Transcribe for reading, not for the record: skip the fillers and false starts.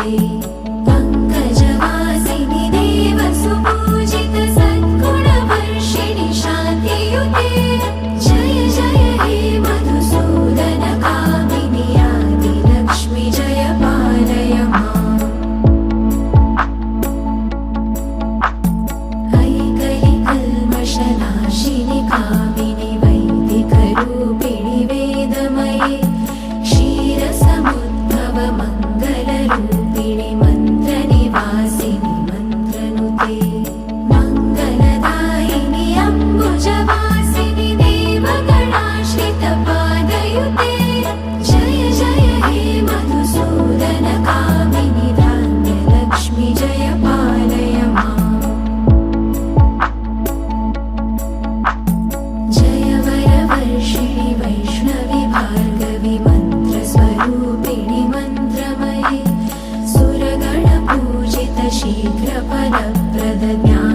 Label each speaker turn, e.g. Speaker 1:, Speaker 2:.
Speaker 1: ते पङ्कजवासिनि देवसुपूजित सद्गुणवर्षिणि शान्तियुते जय जय हे मधुसूदन कामिनि आदिलक्ष्मि जय पालय माम् ऐकलिकल्मषनाशिनि कामिनि वैदिकरूपिणि वेदमये क्षीरसमुद्भव मङ्गलरूपिणि मन्त्रनिवासिनि मन्त्रनुते मङ्गलदायिनि अम्बुजवासिनि देवगणाश्रितपादयुते जय जय हे मधुसूदन कामिनि धान्यलक्ष्मि जय पालय माम् जय वरवर्षिणि वैष्णवि भार्गवि मन्त्रस्वरूपिणि मन्त्रमये सुरगणपूजित शीघ्रफलप्रद ज्ञानप्रदायिनि